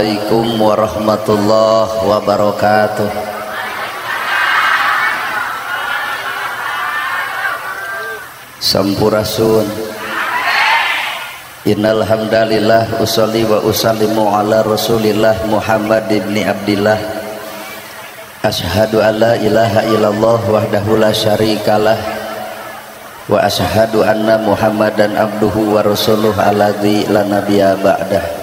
Assalamualaikum warahmatullahi wabarakatuh. Sampurasun. Innal hamdalillah usolli wa usallimu ala Rasulillah Muhammad ibni Abdillah. Asyhadu an la ilaha illallah wahdahu la syarikalah wa asyhadu anna Muhammadan abduhu wa rasuluh alladzi la nabiyya ba'dah.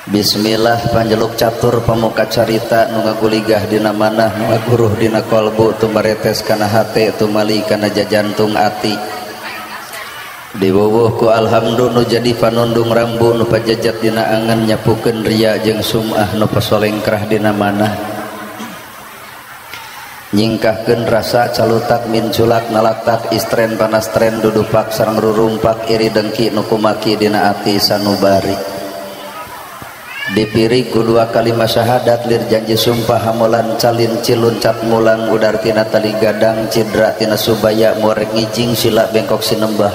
Bismillah panjeluk catur pamuka carita nu ngaguligah dina manah nu ngaguruh dina kolbu tumaretes kana hate tumali kana jajantung ati diwuwuh ku alhamdulillah nu jadi panundung rambu nu pajajat dina angan nyapukeun ria jeung sum'ah nu pasolengkrah dina manah nyingkahkeun rasa calutak min culak nalaktak istren panas tren dudupak sareng rurumpak iri dengki nu kumaki dina ati sanubari dipiri ku dua kalimat syahadat lir janji sumpah hamulan calin cilun cat mulang udar tina tali gadang cidra tina subaya muarek ngijing sila bengkok sinembah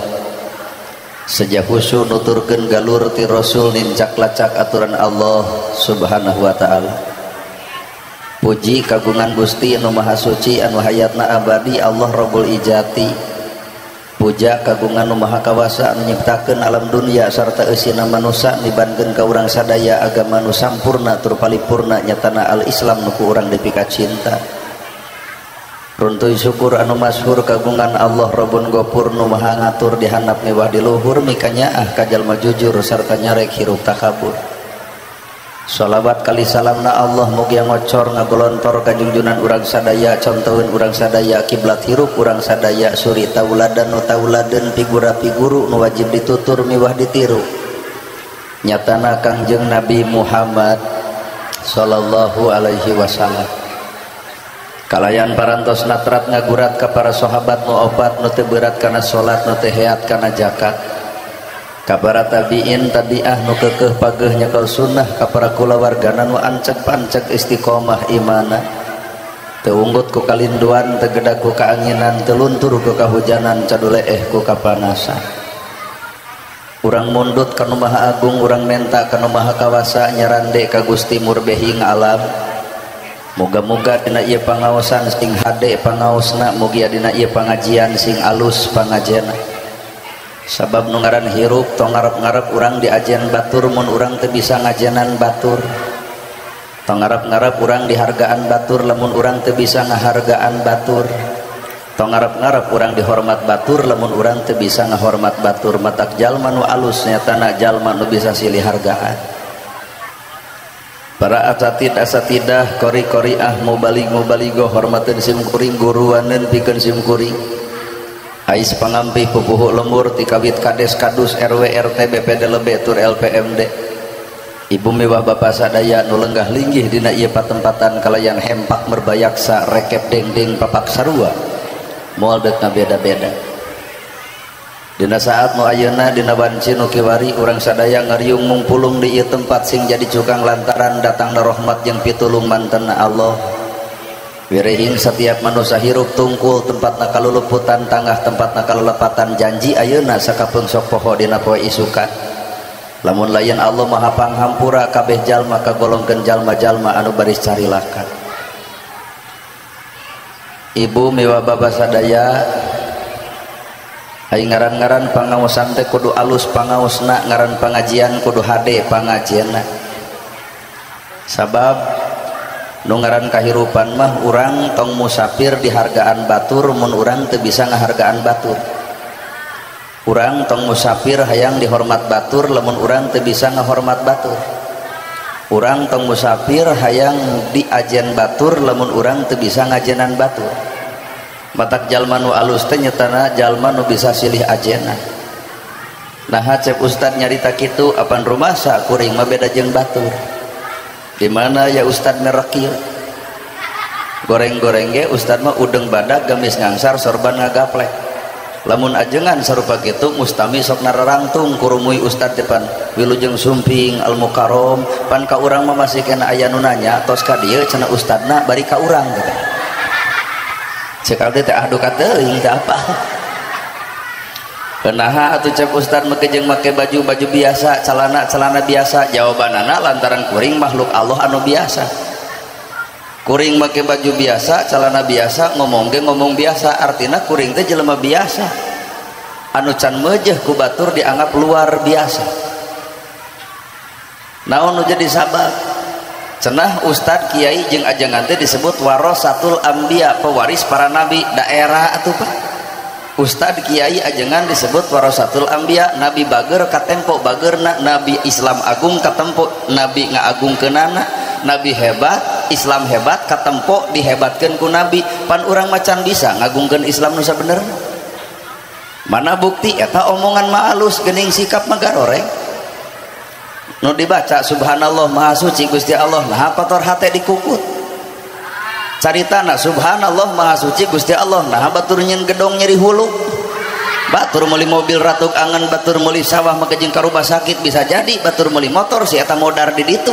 sejahusu nuturkeun galur ti rasul nincak lacak aturan Allah subhanahu wa ta'ala. Puji kagungan Gusti anu maha suci anu hayatna abadi Allah Rabbul Ijati. Puja kagungan nu maha kawasa anu nyiptakeun alam dunia sarta eusina manusia nibankeun ka urang sadaya agama nu sampurna tur paripurna nyatana al-Islam nu ku urang dipika cinta. Runtuy syukur anu masyhur kagungan Allah Rabbun Ghafur nu maha ngatur di handap mewah di luhur mikanyaah ka jalma jujur sarta nyarek hirup takabur. Shalawat kali salamna Allah mugia ngocor ngagolontor ka junjunan urang sadaya contoheun urang sadaya kiblat hirup urang sadaya suri tauladan nu tauladeun figura-figuru nu wajib ditutur miwah ditiru nyatana Kangjeng Nabi Muhammad sallallahu alaihi wasallam. Kalayan parantos natrat ngagurat ka para sahabat nu obat nu teu beurat kana salat nu teu heat kana zakat kabara tabiin tabiah nu keukeuh pageuh nyakel sunnah ka para kulawargana nu ancek-pancek istiqomah imana teu unggut ku kalinduan teu gedag ku kaanginan teu luntur ku kahujanan caduleeh ku kapanasan. Urang mundut ka nu maha agung urang menta ka nu maha kawasa nyarande ka Gusti murbehing alam. Moga-moga dina ieu pangaosan sing hade pangaosna mugia dina ieu pangajian sing alus pangajena. Sabab nu ngaran hirup tong ngarep-ngarep urang diajen batur mun urang teu bisa ngajenan batur. Tong ngarep-ngarep urang dihargaan batur lamun urang teu bisa ngahargaan batur. Tong ngarep-ngarep urang dihormat batur lamun urang teu bisa ngahormat batur. Matak jalma nu alus nyatana jalma nu bisa silih hargaan. Para asatidah kori-koriah mubaligo hormateun sim kuring guruaneun pikeun sim kuring. Ais pangampih pupuhu lembur ti kawit kades kadus RW RT BPD LB tur LPMD. Ibu mewah bapak sadaya nu lenggah linggih dina ieu patempatan kalayan hempak merbayaksa rekep dengdeng papak sarua moal deukna beda-beda. Dina saat nu ayeuna dina wanci nu kiwari urang sadaya ngariung mungpulung di ieu tempat sing jadi cukang lantaran datangna rahmat jeung pitulung mantenna Allah. Wirehing setiap manusia hirup tungkul tempatna kaluluputan tanggah tempatna kalelepatan janji ayeuna sakapeung sok poho dina poe isukan. Lamun layan Allah maha panghampura kabeh jalma kagolongkeun jalma-jalma anu baris carilakan. Ibu mewah baba sadaya ai ngaran-ngaran pangaosan teh kudu alus pangaosna ngaran pangajian kudu hade pangajianna. Sabab nu ngaran kahirupan mah urang tong musafir dihargaan batur mun urang teu bisa ngahargaan batur. Urang tong musafir hayang dihormat batur lamun urang teu bisa ngahormat batur. Urang tong musafir hayang diajen batur lamun urang teu bisa ngajenan batur. Matak jalma nu alus teh nyatana jalma nu bisa silih ajenan. Nah cep ustad nyarita kitu apan rumasa kuring mah beda jeung batur. Di mana ya ustad merekil goreng-goreng ge ustad mah udeng badak gamis ngangsar sorban ngagaplek lamun ajengan sarupa kitu mustami sok nararangtung kurumuy ustad depan wilujeng sumping al mukarrom pan ka urang mah masih kena aya nu nanya tos ka dieu cenah ustadna bari ka urang gitu cek abdi teh ahdu ka teuing teh apa Kenaha atuh cek ustad make jeung make baju biasa, celana biasa. Jawabanana lantaran kuring makhluk Allah anu biasa. Kuring make baju biasa, celana biasa, ngomong biasa, artina kuring teh jelema biasa. Anu can meujeuh ku batur dianggap luar biasa. Naon nu jadi sabab? Cenah ustad kiai jeung ajangan teh disebut warasatul anbiya, pewaris para nabi. Daerah atuh Pak. Ustad kiai ajengan disebut warasatul anbiya. Nabi bager katempo bagerna, nabi Islam agung katempo nabi ngaagungkeunana, nabi hebat Islam hebat katempo dihebatkeun ku nabi. Pan urang macan bisa ngagungkeun Islam nu sabenerna. Mana bukti eta omongan mah alus geuning sikap mah garoreng. Nu dibaca subhanallah maha suci Gusti Allah, nah kotor hate dikukut. Caritana subhanallah maha suci Gusti Allah, nah batur nyeun gedong nyeri hulu, batur meuli mobil ratuk angan, batur meuli sawah make jeung karubah sakit, bisa jadi batur meuli motor si eta modar di ditu.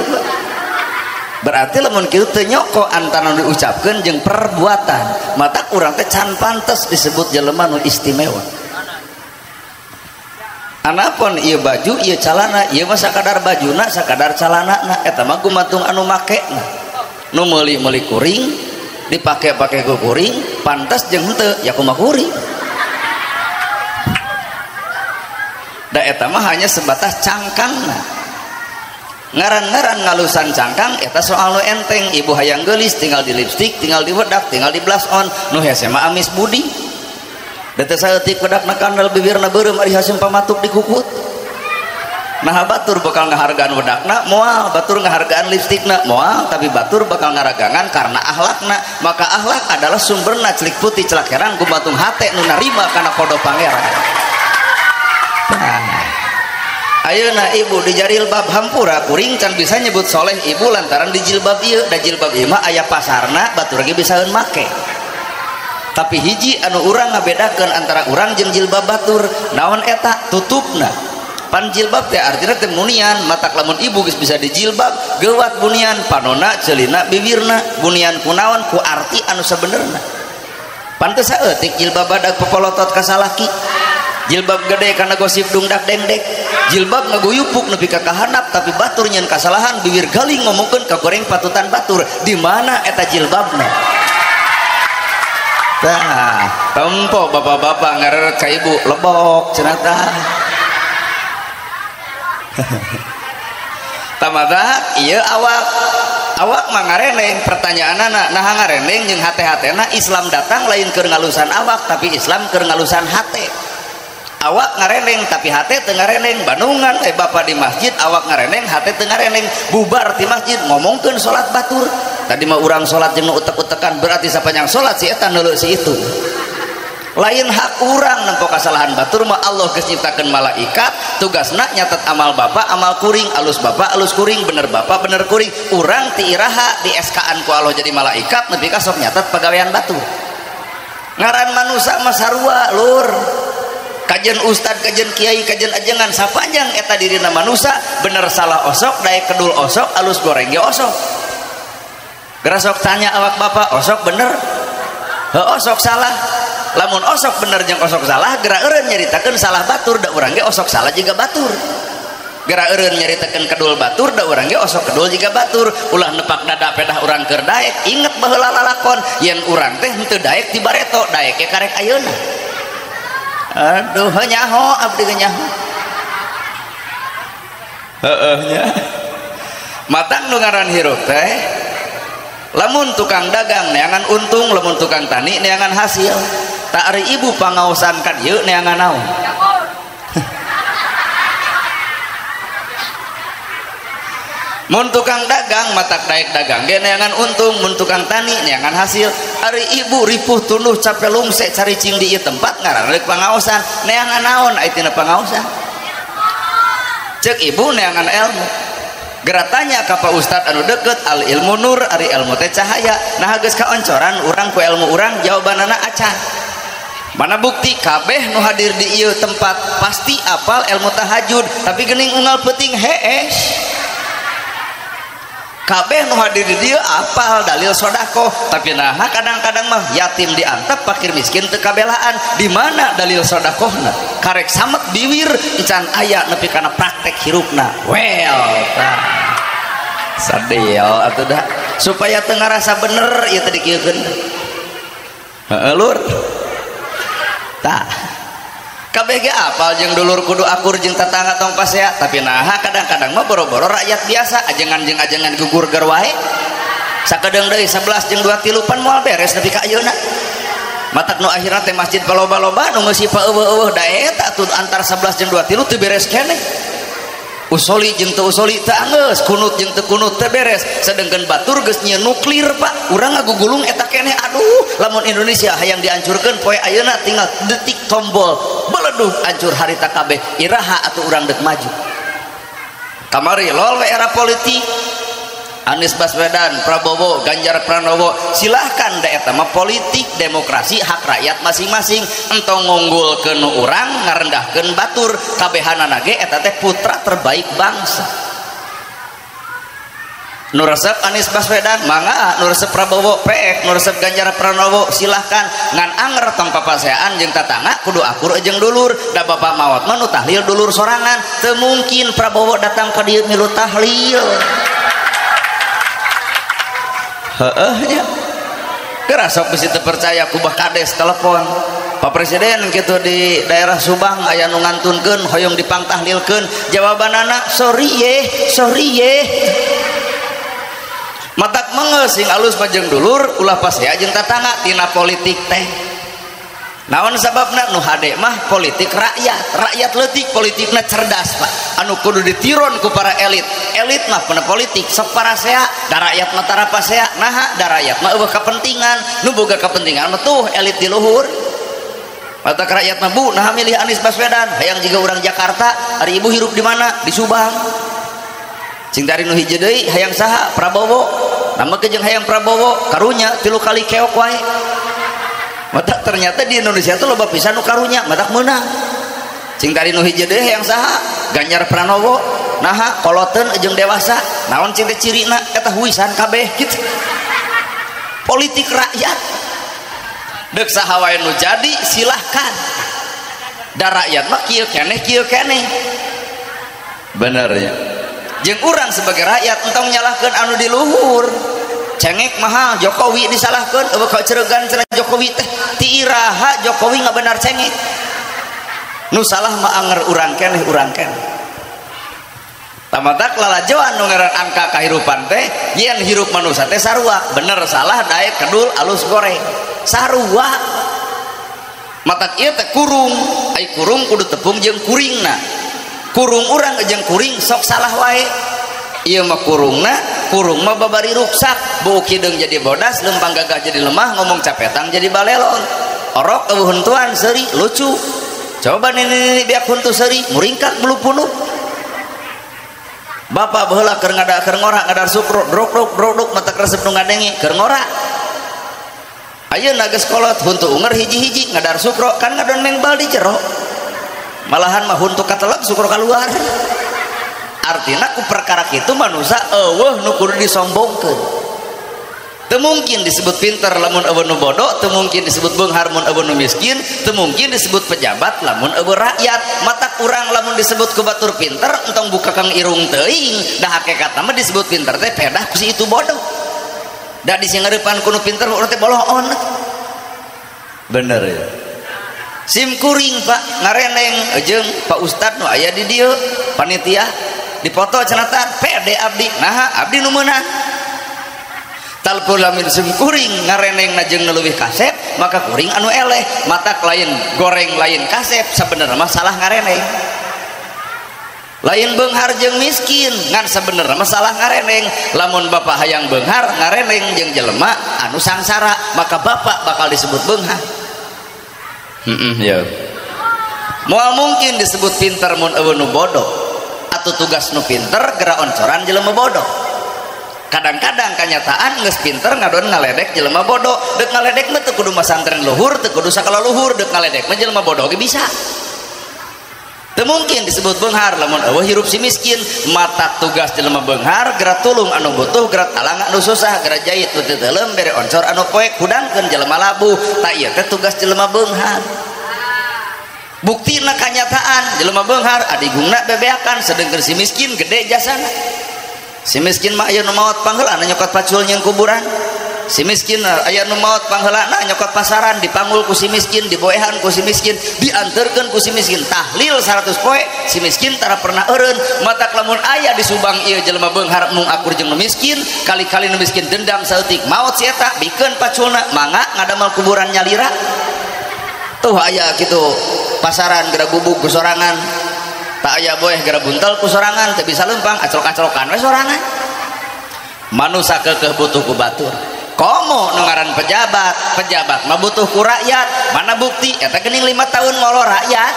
Berarti lamun kitu teu nyoko antara nu diucapkeun jeung perbuatan, mata urang teh can pantes disebut jelema nu istimewa. Anapun ieu baju ieu calana ieu mah sakadar bajuna sakadar calanana, eta mah gumantung anu makena. Nu meuli-meuli kuring dipake-pake ku kuring pantas jeung henteu ya kumaha kuring. Da eta mah hanya sebatas cangkangna. Ngaran-ngaran ngalusan cangkang eta soal nu enteng. Ibu hayang geulis tinggal di lipstik, tinggal di wedak, tinggal di blush on. Nu hese mah amis budi. Da teh saeutik wedakna kandel bibirna beureum ari hasim pamatuk dikukut. Nah batur bakal ngahargaan wedakna moal, batur ngahargaan lipstikna moal, tapi batur bakal ngaragangan karena akhlakna. Maka akhlak adalah sumberna celik putih celak herang gumantung hate nu narima kana podo pangeran. Ayeuna ibu di jilbab hampura kuring can bisa nyebut soleh ibu lantaran di jilbab ieu. Da jilbab ieu mah aya pasarna batur ge bisaeun make. Tapi hiji anu urang ngabedakeun antara urang jeung jilbab batur, naon eta? Tutupna. Pan jilbab teh artinya teh munian, matak lamun ibu geus bisa dijilbab geuwat bunian, panonna ceulina bibirna, bunian kunaon ku arti anu sabenerna. Pan teu saeutik jilbab badag popolotot ka salaki. Jilbab gede kana gosip dungdak dengdek. Jilbab ngaguyupuk nepi ka kahandap tapi batur nyeun kasalahan bibir galing ngomongkeun ka goreng patutan batur. Di mana eta jilbabna? Tah, tempo bapak-bapak ngareret ka ibu lebok cenah tah. Tamada ieu awak mah ngareneng. Pertanyaanana nah ngareneng jeung hate-hatena Islam datang lain keur ngalusan awak tapi Islam keur ngalusan hate. Awak ngareneng tapi hate teu ngareneng. Bandungan bapak di masjid awak ngareneng hate teu ngareneng. Bubar di masjid ngomongkeun salat batur. Tadi mah urang salat jeung nu utek-utekan berarti sapanjang salat si eta neuleuh si itu. Lain hak urang nempo kasalahan batur mah Allah geus nyiptakeun malaikat tugasna nyatet amal bapak amal kuring, alus bapak alus kuring, bener bapak bener kuring. Urang ti iraha di SK-an ku Allah jadi malaikat nepi ka sok nyatet pagawean batur. Ngaran manusia mah sarua lur. Kajen ustad, kajen kiai, kajen ajengan sapanjang eta dirina manusia bener salah osok, daek kedul osok, alus goreng ge osok. Geura sok tanya awak bapak, osok bener? Heuh osok salah. Lamun osok bener jeung osok salah, geura eureun nyaritakeun salah batur, da urang ge osok salah jiga batur. Geura eureun nyaritakeun kedul batur, da urang ge osok kedul jiga batur. Ulah nepak dada pedah urang keur daek, inget baheula lalakon yen urang teh henteu daek di bareto, daek ge karek ayeuna. Aduh nyaho abdi ge nyaho. Heeh nya. Matang nu ngaran hirup teh lamun tukang dagang neangan untung, lamun tukang tani neangan hasil. Tak ari ibu pangaosan kan ieu neangan naon? Mun tukang dagang matak daek dagang ge neangan untung, mun tukang tani neangan hasil. Ari ibu ripuh tuluh capek lungse caricing di ieu tempat ngaran rek pangaosan, neangan naon aitina pangaosan? Ceuk ibu neangan ilmu. Geratanya ka Pak Ustad anu deket al ilmu nur ari ilmu teh cahaya. Nah geus kaoncoran urang ku ilmu urang jawabanana acan. Mana bukti kabeh nu hadir di ieu tempat pasti apal ilmu tahajud tapi geuning unggal peuting hees. kabeh nu hadir di dieu apal dalil sodako, tapi nah kadang-kadang mah yatim diantep, fakir miskin teu kabelaan. Di mana dalil sodakohna? Karek samet biwir encan aya nepi kana praktek hirupna. Well, sadeo atuh dah supaya teu ngarasa bener ieu teh dikieukeun. Heeh lur. Tah kabeh ge apal jeung dulur kudu akur jeung tetangga tong pasea, tapi naha kadang-kadang mah boro-boro rakyat biasa ajengan jeung ajengan gugur keur wae. Sakedeung deui 11 jeung 2 3 pan moal beres nepi ka ayeuna. Matak nu akhirna teh masjid paloba-loba nu geus sipa eueuh-eueuh da eta tuh antar 11 jeung 2 3 teu beres keneh. Usoli jeung teu usoli teu anggeus, kunut jeung teu kunut teu beres. Sedengkeun batur geus nyieun nuklir Pak, urang ngagugulung eta keneh. Aduh, lamun Indonesia hayang dihancurkeun poe ayeuna tinggal detik tombol beleduh hancur harita kabeh. Iraha atuh urang deuk maju. Kamari lol we era politik. Anies Baswedan, Prabowo, Ganjar Pranowo, silahkan da eta mah politik demokrasi hak rakyat masing-masing. Entong ngunggulkeun urang ngarendahkeun batur, kabehanana ge eta teh putra terbaik bangsa. Nu resep Anies Baswedan mangga, nu resep Prabowo peek, nu resep Ganjar Pranowo silahkan. Ngan anger tong papasean jeung tatangga kudu akur jeung dulur. Da bapak maot mah nu tahlil dulur sorangan. Teu mungkin Prabowo datang ka dieu milu tahlil. Heehnya kerasok bisi terpercaya kubah kades telepon Pak Presiden gitu di daerah Subang aya nu ngantunkeun hoyong dipangtahlilkeun, jawabanana sorry ye matak mengeus sing alus pajeng dulur ulah pasea jeung tatangga tina politik teh. Naon sababna? Nu hade mah politik rakyat leutik, politikna cerdas Pak, anu kudu ditiron ku para elit mah pena politik sok parasea, da rakyat mah tara pasea. Naha da rakyat mah eueuh kapentingan, nu boga kapentingan mah tuh elit di luhur. Mata rakyat mah bu naha milih Anies Baswedan, hayang jiga urang Jakarta, ari ibu hirup di mana? Di Subang. Cing tari nu hiji deui hayang saha? Prabowo. Namukeun jeung hayang Prabowo karunya 3 kali keok wae. Mata ternyata di Indonesia itu loba pisan nu karunya matak meunang. Cing tadi nu hiji deui hayang saha? Ganjar Pranowo. Naha koloteun jeung dewasa. Naon cing teh cirina? Eta huisan kabeh kitu. Politik rakyat. Deuk saha wae nu jadi silahkan. Da rakyat mah kieu keneh. Bener ya. Jeung urang sebagai rakyat entong nyalahkeun anu di luhur. Cengek mahal Jokowi disalahkeun eueuh ka ceregan cenah Jokowi teh ti iraha Jokowi nggak benar cengek. Nu salah mah anger urang keneh tamatak lalajoan nu ngaran angka kahirupan teh yen hirup manusia teh sarua bener salah daek kedul alus goreng sarua. Matak ieu teh kurung ai kurung kudu tepung jeung kuringna. Kurung urang jeung kuring sok salah wae. Ieu mah kurung mah babari ruksak, bau kideng jadi bodas, lempang gagah jadi lemah, ngomong capetang jadi balelon. Orok eueuh huntuan seuri lucu. Coba nini biak huntu seuri muringkak bulu punuk. Bapak baheula keur ngora ngadar sukro drok mata resep nu ngadengi keur ngora. Ayeuna geus kolot huntu unger hiji-hiji ngadar sukro kan ngadon bal di jero. Malahan mah huntu kateleg sukro keluar. Artinya ku perkara kitu manusia eueuh nu kudu disombongkeun. Teu mungkin disebut pinter lamun eueuh nu bodoh, teu mungkin disebut beunghar mun eueuh nu miskin, teu mungkin disebut pejabat lamun eueuh rakyat. Mata urang lamun disebut ku batur pinter entong buka kang irung teuing, da hakikatna mah disebut pinter teh pedah ku si itu bodoh. Da disingareupan ku nu pinter urang teh boloon. Bener ya. Sim kuring Pak ngareneng jeung Pak Ustad nu aya di dieu panitia dipoto cenatan pede abdi nah abdi nu meunang talpul lamin sim kuring ngareneng jeung leuwih kasep maka kuring anu eleh matak lain goreng lain kasep sabenerna mah salah ngareneng lain beunghar jeung miskin ngan sabenerna mah salah ngareneng lamun bapak hayang beunghar ngareneng jeung jelema anu sangsara maka bapak bakal disebut beunghar. Ya moal mungkin disebut pinter mun eueuh nu bodoh atau tugas nu pinter geura oncoran jelema bodoh. Kadang-kadang kenyataan geus pinter ngadon ngaledek jelema bodoh. Deuk ngaledek mah teu kudu masantren luhur, teu kudu sakala luhur, deuk ngaledek mah jelema bodoh ge bisa. teu mungkin disebut beunghar lamun eueuh hirup si miskin. Mata tugas jelema beunghar geura tulung anu butuh, geura talang anu susah, geura jahit teu teuleum bere oncor anu poek hudangkeun jelema labuh. Tah ieu teh tugas jelema beunghar. Buktina kanyataan jelema beunghar adigungna bebeakan sedengkeun si miskin gede jasana. Si miskin mah aya nu maot pangheulana nyokot pacul nyeun kuburan. Si miskin aya nu maot pangheulana nyokot pasaran dipanggul ku si miskin, diboehan ku si miskin, dianterkeun ku si miskin. Tahlil 100 poe si miskin tara pernah eureun. Matak lamun aya di Subang ieu jelema beunghar mung akur jeung nu miskin, kali-kali nu miskin dendam saeutik maot si eta bikeun paculna mangga ngadamel kuburan nyalira. Tuh aya kitu pasaran geura bubuk ku sorangan, tak aya boeh geura buntel ku sorangan, teu bisa leumpang acrok-acrokan we sorangan. Manusa keukeuh butuh ku batur. Komo nu ngaran pejabat mah butuh ku rakyat. Mana bukti eta geuning 5 tahun ngolo rakyat.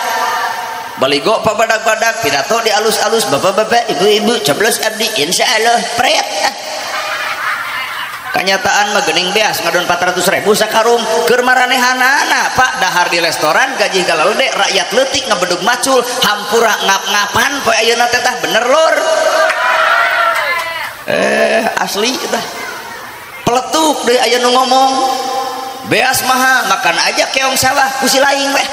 Baligo pabadag-badag pidato di alus-alus, bapak-bapak, ibu-ibu, coblos abdi insyaallah pret. Kanyataan mah geuning beas ngadon 400.000 sakarung keur maranehanana Pak dahar di restoran gaji galaleude rakyat leutik ngabedug macul hampura ngap-ngapan poe ayeuna teh tah bener lur. Asli tah peletuk deui aya nu ngomong beas mah makan aja keong sawah ku si laing weh.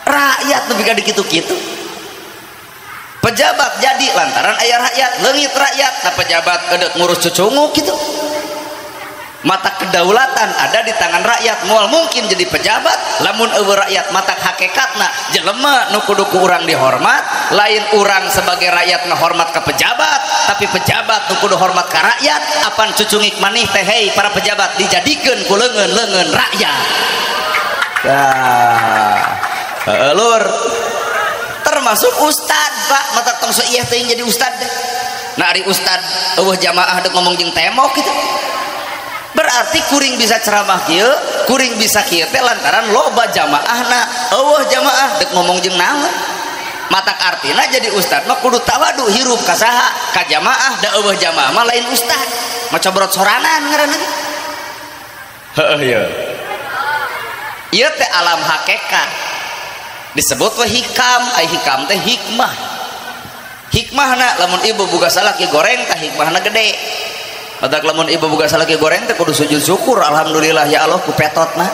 Rakyat nepi ka dikitu-kitu. Pejabat jadi lantaran aya rakyat, leungit rakyat, nah pejabat eudeuh ngurus cucungu gitu. Mata kedaulatan ada di tangan rakyat, moal mungkin jadi pejabat lamun eueuh rakyat mata hakikatna jelema nu kudu ku urang dihormat, lain urang sebagai rakyat ngahormat ka pejabat, tapi pejabat nu kudu hormat ka rakyat. Apan cucungik maneh teh hei para pejabat dijadikeun ku leungeun-leungeun rakyat. Lur termasuk ustad Pak mata tong so ieu teuing jadi ustad. Nah ari ustad eueuh jamaah dek ngomong jeung temok gitu. Berarti kuring bisa ceramah kieu, kuring bisa kieu teh lantaran loba jamaahna. Eueuh jamaah dek ngomong jeung naon. Matak artina jadi ustad mah kudu tawadu hirup ka saha? Ka jamaah da eueuh jamaah mah lain ustad. Mah cobrot sorangan ngaranna. Heuh ya. Ieu teh alam hakikat. Disebut we hikam, ai hikam teh hikmah. Hikmahna lamun ibu boga salaki goreng tah hikmahna gede. Matak lamun ibu boga salaki goreng teh kudu sujud syukur, alhamdulillah ya Allah ku petotna.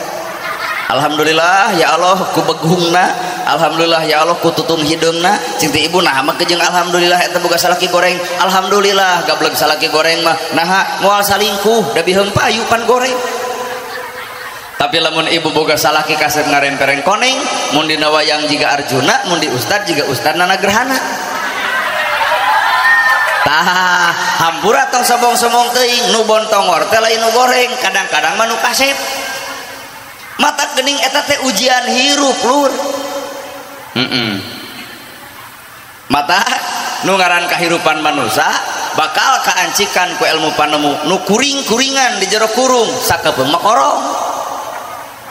Alhamdulillah ya Allah ku begungna. Alhamdulillah ya Allah ku tutung hideungna. Cing ti ibu naha mah jeung alhamdulillah eta boga salaki goreng. Alhamdulillah gableg salaki goreng mah naha moal salingkuh da biheung payu pan goreng. Tapi lamun ibu boga salaki kasep ngarempereng koneng, mun dina wayang jiga Arjuna, mun di ustad jiga ustad nana gerhana. Tah, hampura tong sobong-sobong teuing, nu bontongor teh lain nu goreng, kadang-kadang mah nu kasep. Mata geuning eta teh ujian hirup lur. Mata nu ngaran kahirupan manusia bakal kaancikan ku ilmu panemu nu kuring-kuringan di jero kurung sakepeung mah korong.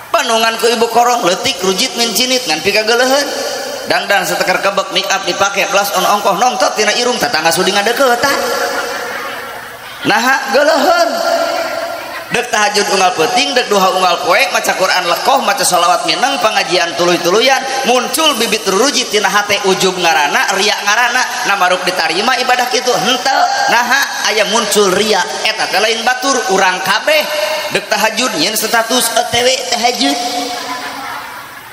Panungan ku ibu korong leutik rujit mincinit ngan pika geuleuheun dangdang satekar kebek make up dipake belas on ongkoh nongtot tina irung tatangga sudi ngadeuketan naha geuleuheun dek tahajud unggal peuting dek duha unggal poe maca Quran lekoh maca sholawat mineng pangajian tuluy-tuluyan muncul bibit rujit tina hate ujub ngaranna ria ngaranna namaruk ditarima ibadah kitu henteu naha aya muncul ria eta teh lain batur urang kabeh dek tahajud nyeun status OTW tahajud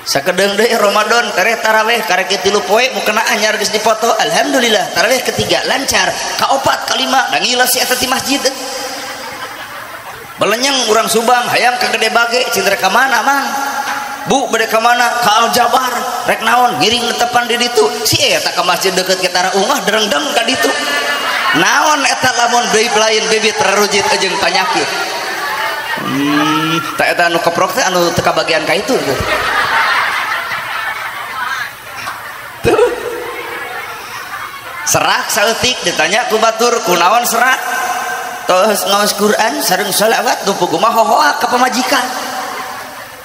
sakedeung deui Ramadan tareh tarawih karek 3 poe mukena anyar geus dipoto alhamdulillah tarawih ketiga lancar kaopat kalima da ngilos si eta ti masjid belenyang urang Subang hayang ka Gede Bage cinta ka mana mang bu bade ka mana ka Aljabar rek naon ngiring netepan di ditu si eta ka masjid deukeut ke tara ungah derengdeng ka ditu naon eta lamun deui lain bibit rarujit jeung panyakit tak eta anu keprok teh anu teka bagian ka itu tuh serak saeutik ditanya ku batur kunaon serak tos ngaos Quran sareng shalawat dumpuk mah hohoa ka pamajikan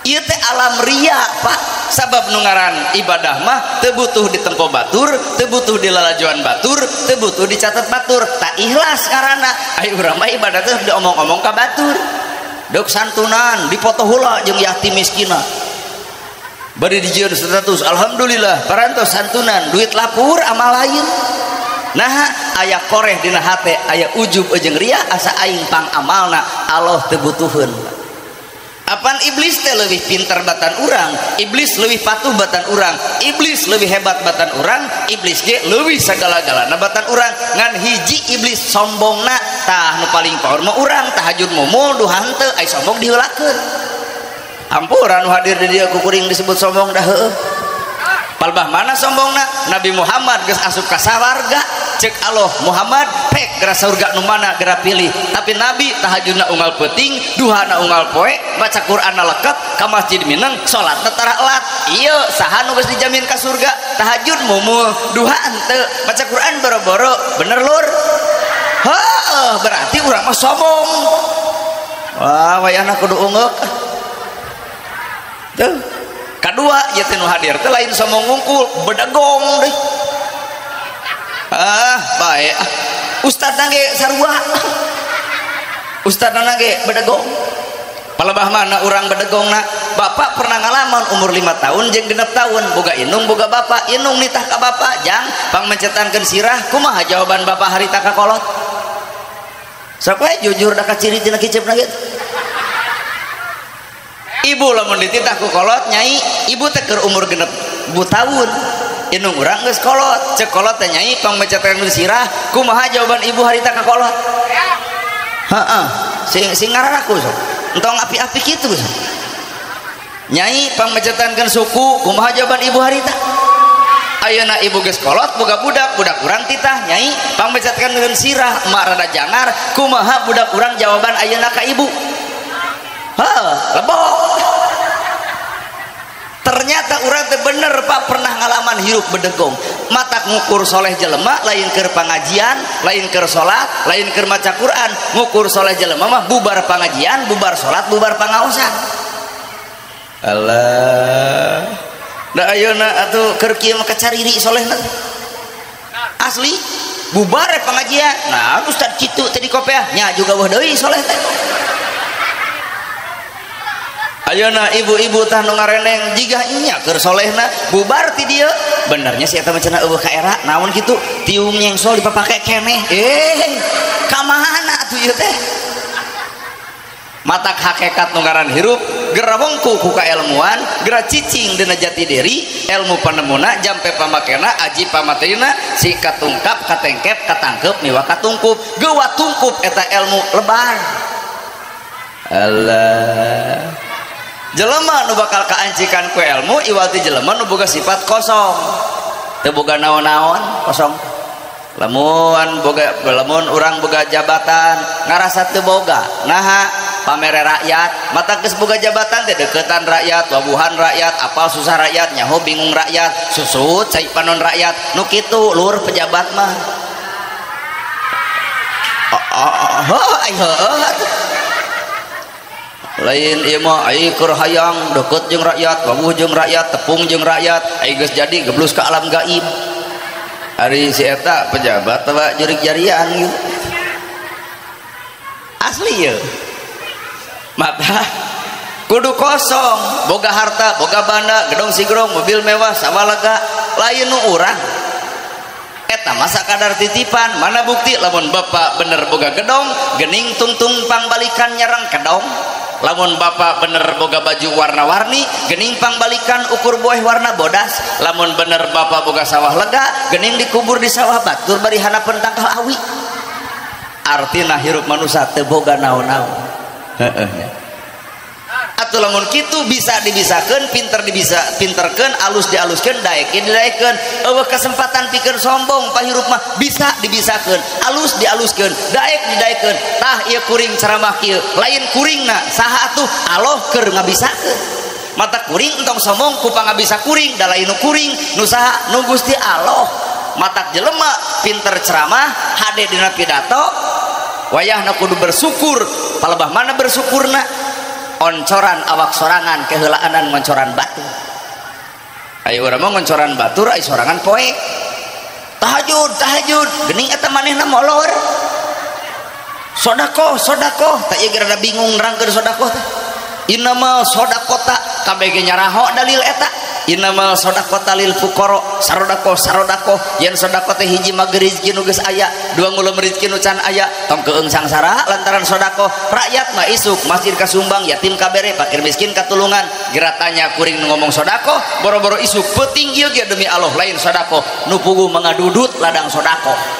ieu teh alam ria Pak sabab nu ngaran ibadah mah teu butuh ditempo batur teu butuh dilalajoan batur teu butuh dicatat batur tak ikhlas karana ai urang mah ibadah teh diomong-omong ka batur dok santunan dipoto heula jeung yatim miskina bari dijieun status alhamdulillah parantos santunan duit lapur amal lain. Nah aya koreh dina hate aya ujub jeung ria asa aing pang amalna Allah teu butuheun. Apaan iblis teh lebih pintar batan urang, iblis lebih patuh batan urang, iblis lebih hebat batan urang, iblis ge lebih sagala-galana batan urang. Ngan hiji iblis sombongna tah nu paling power mah urang tahajud momol duhan teu ai sombong diheulakeun. Ampura nu hadir di dieu ku kuring disebut sombong dah heueuh. Palbah mana sombongna? Nabi Muhammad geus asup ka sawarga cek Allah Muhammad pek geura surga nu mana geura pilih. Tapi Nabi tahajudna unggal peuting, duhana unggal poe, baca Qur'anna leukeut, ka masjid mineng, salatna tara elat. Ieu saha nu geus dijamin ka surga? Tahajud mumul, duha henteu, baca Qur'an boro-boro. Bener lur? Heuh, berarti urang mah sombong. Wah, wayahna kudu ungeuk. Tuh. Kedua yaitu nu hadir teh lain sombong ngungkul bedegong deh. Baik ustadna ge sarua ustadna ge bedegong palebah mana urang bedegongna bapak pernah ngalaman umur 5 tahun jeung 6 tahun boga inung boga bapak inung nitah ka bapak jang pangmencetankeun sirah kumaha jawaban bapak harita ka kolot sok we jujur da ka ciri tina kiceupna ge. Ibu lamun dititah ku kolot nyai ibu teh keur umur 6 tahun inung urang geus kolot cek kolot teh nyai pangmecatan sirah kumaha jawaban ibu harita ka kolot heeh sing ngararaku sok entong api-api kitu sok nyai pangmecatankeun suku kumaha jawaban ibu harita ayeuna ibu geus kolot boga budak urang titah nyai pangmecatkeun sirah emak rada jangar kumaha budak urang jawaban ayeuna ka ibu lebok. Ternyata urang teh bener Pak pernah ngalaman hirup bedegong matak ngukur soleh jelema lain keur pangajian lain keur salat lain keur maca Quran ngukur soleh jelema mah bubar pangajian bubar salat bubar pangaosan. Allah da ayeuna atuh keur kieu mah kacariri solehna asli bubar pangajian nah ustad kitu teh di kopiah nya juga weuh deui soleh teh. Ayeuna ibu-ibu tah nu ngareneng jigah nya keur solehna bubar ti dieu benernya si eta mah cenah eueuh ka era naon kitu tiung nyengsol dipapake keneh ka mana atuh ieu teh matak hakikat nu ngaran hirup geura wongku ku kailmuan geura cicing dina jati diri ilmu panemuna jampe pamakena aji pamaterina si katungkap katengkep katangkep miwa katungkup geua tungkup eta ilmu lebar. Allah jelema nu bakal kaancikan ku ilmu iwati jelema nu boga sifat kosong teu boga naon-naon kosong lamun urang boga jabatan ngarasa teu boga naha pamere rakyat mata geus boga jabatan teh deukeutan rakyat wabuhan rakyat apal susah rakyat nyaho bingung rakyat susut cai panon rakyat nu kitu lur pejabat mah lain ieu mah ai keur hayang deket jeung rakyat wabuh jeung rakyat tepung jeung rakyat ai geus jadi geblus ka alam gaib ari si eta pejabat teh jurig jarian gitu asli ya mata kudu kosong boga harta boga banda gedong sigrong mobil mewah sawalaga lain nu urang eta masa kadar titipan mana bukti lamun bapak bener boga gedong gening tungtung pangbalikan nyerang kedong lamun bapak bener boga baju warna-warni gening pangbalikan ukur buah warna bodas lamun bener bapak boga sawah lega gening dikubur di sawah batur bari hanapeun tangkal awi artina hirup manusia teu boga naon-naon atuh lamun kitu bisa dibisakeun pinterkeun alus dialuskeun daekeun didaekeun eueuh kesempatan pikeun sombong pahirup mah bisa dibisakeun alus dialuskeun daek didaekeun tah ieu kuring ceramah kieu lain kuringna saha atuh Allah keur ngabisakeun mata kuring entong sombong ku pangabisa kuring da lain nu kuring nu saha nu Gusti Allah matak jelema pinter ceramah hade dina pidato wayahna kudu bersyukur palebah mana bersyukurna oncoran awak sorangan keheulaan ngoncoran batu ayo urang mah ngoncoran batur ai sorangan poek tahajud geuning eta manehna molor sodako tak ieu rada bingung nerangkeun sodako teh inna ma sodakota kabeh ge nyaraho dalil eta innamal shadaqata lil fuqara sarodako yen sodako teh hiji mah rezeki nu geus aya dua ngulum rezeki nu can aya tong keung sangsara lantaran sodako rakyat mah isuk masjid kasumbang yatim kabere fakir miskin katulungan geratanya kuring nu ngomong sodako boro-boro isuk peuting ieu ge demi Allah lain sodako nu puguh mengadudut ladang sodako